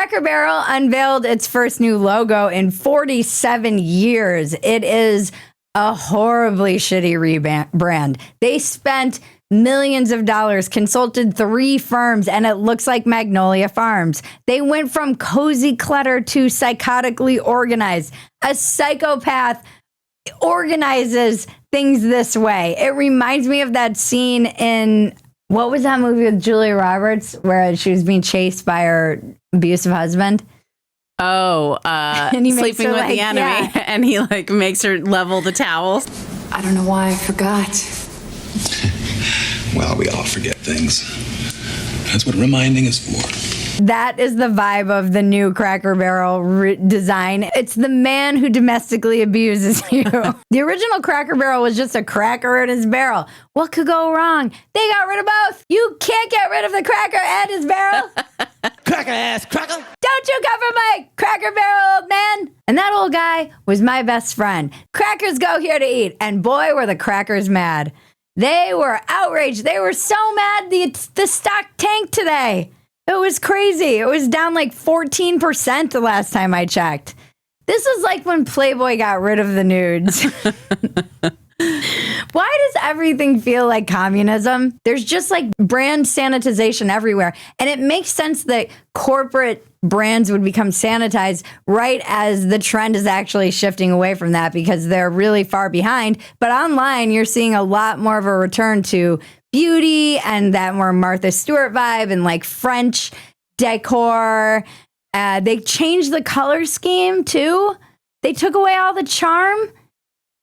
Cracker Barrel unveiled its first new logo in 47 years. It is a horribly shitty rebrand. They spent millions of dollars, consulted 3 firms, and it looks like Magnolia Farms. They went from cozy clutter to psychotically organized. A psychopath organizes things this way. It reminds me of that scene in, what was that movie with Julia Roberts where she was being chased by her abusive husband? Oh, Sleeping with the Enemy. Yeah. And he makes her level the towels. I don't know why I forgot. Well, we all forget things. That's what reminding is for. That is the vibe of the new Cracker Barrel design. It's the man who domestically abuses you. The original Cracker Barrel was just a cracker in his barrel. What could go wrong? They got rid of both. You can't get rid of the cracker and his barrel. Cracker ass cracker. Don't you come for my Cracker Barrel, old man. And that old guy was my best friend. Crackers go here to eat. And boy, were the crackers mad. They were outraged. They were so mad the stock tanked today. It was crazy. It was down 14% the last time I checked. This is like when Playboy got rid of the nudes. Why does everything feel like communism? There's just brand sanitization everywhere. And it makes sense that corporate brands would become sanitized right as the trend is actually shifting away from that because they're really far behind. But online, you're seeing a lot more of a return to beauty and that more Martha Stewart vibe and French decor. They changed the color scheme too. They took away all the charm.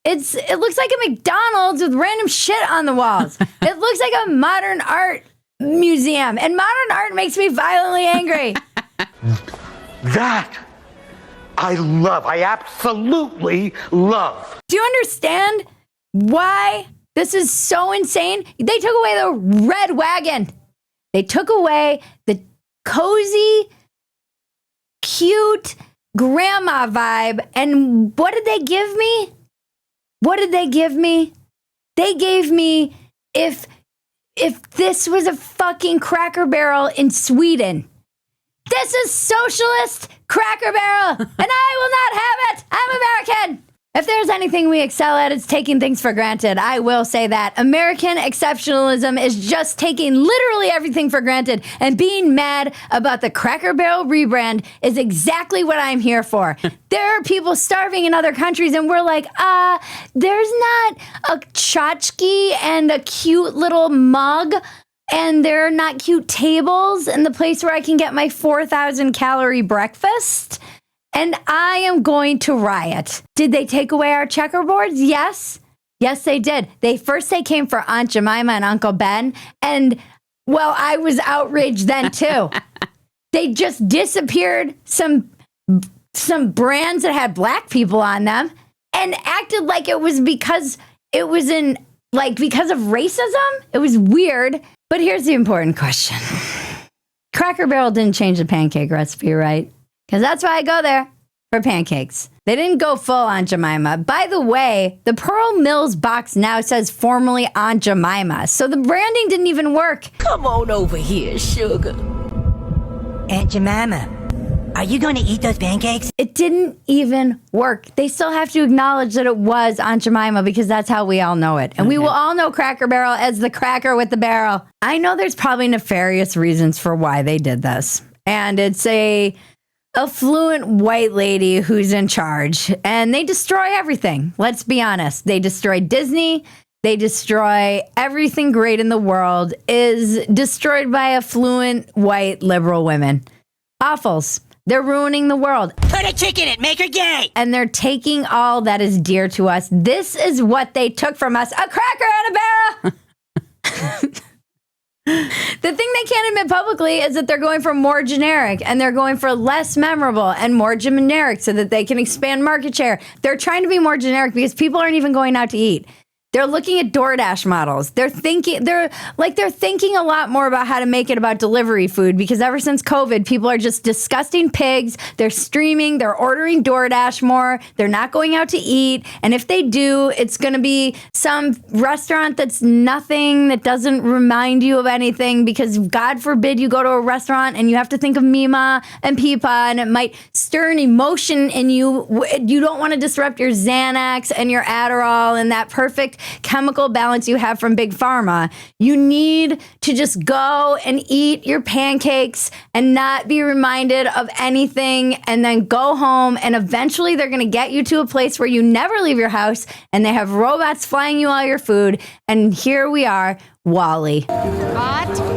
It looks like a McDonald's with random shit on the walls. It looks like a modern art museum, and modern art makes me violently angry. That I love. I absolutely love. Do you understand why this is so insane? They took away the red wagon. They took away the cozy, cute grandma vibe. And what did they give me? What did they give me? They gave me if this was a fucking Cracker Barrel in Sweden. This is socialist Cracker Barrel, and I will not have it. I'm American. If there's anything we excel at, it's taking things for granted. I will say that. American exceptionalism is just taking literally everything for granted, and being mad about the Cracker Barrel rebrand is exactly what I'm here for. There are people starving in other countries, and we're like, there's not a tchotchke and a cute little mug, and there are not cute tables in the place where I can get my 4,000 calorie breakfast. And I am going to riot. Did they take away our checkerboards? Yes. Yes, they did. They came for Aunt Jemima and Uncle Ben. And, well, I was outraged then, too. They just disappeared some brands that had black people on them and acted like it was because it was because of racism. It was weird. But here's the important question. Cracker Barrel didn't change the pancake recipe, right? Because that's why I go there, for pancakes. They didn't go full Aunt Jemima. By the way, the Pearl Mills box now says formerly Aunt Jemima. So the branding didn't even work. Come on over here, sugar. Aunt Jemima, are you going to eat those pancakes? It didn't even work. They still have to acknowledge that it was Aunt Jemima because that's how we all know it. And we will all know Cracker Barrel as the cracker with the barrel. I know there's probably nefarious reasons for why they did this. And it's a affluent white lady who's in charge, and they destroy everything. Let's be honest. They destroy Disney. They destroy everything great in the world is destroyed by affluent white liberal women. Awfuls. They're ruining the world. Put a chick in it. Make her gay. And they're taking all that is dear to us. This is what they took from us. A cracker and a barrel. The thing they can't admit publicly is that they're going for more generic and they're going for less memorable and more generic so that they can expand market share. They're trying to be more generic because people aren't even going out to eat. They're looking at DoorDash models. They're thinking a lot more about how to make it about delivery food, because ever since COVID, people are just disgusting pigs. They're streaming, they're ordering DoorDash more. They're not going out to eat. And if they do, it's going to be some restaurant that's nothing, that doesn't remind you of anything, because God forbid you go to a restaurant and you have to think of Mima and Peepa, and it might stir an emotion in you. You don't want to disrupt your Xanax and your Adderall and that perfect chemical balance you have from Big Pharma. You need to just go and eat your pancakes and not be reminded of anything, and then go home, and eventually they're going to get you to a place where you never leave your house and they have robots flying you all your food. And here we are, Wall-E. Cut.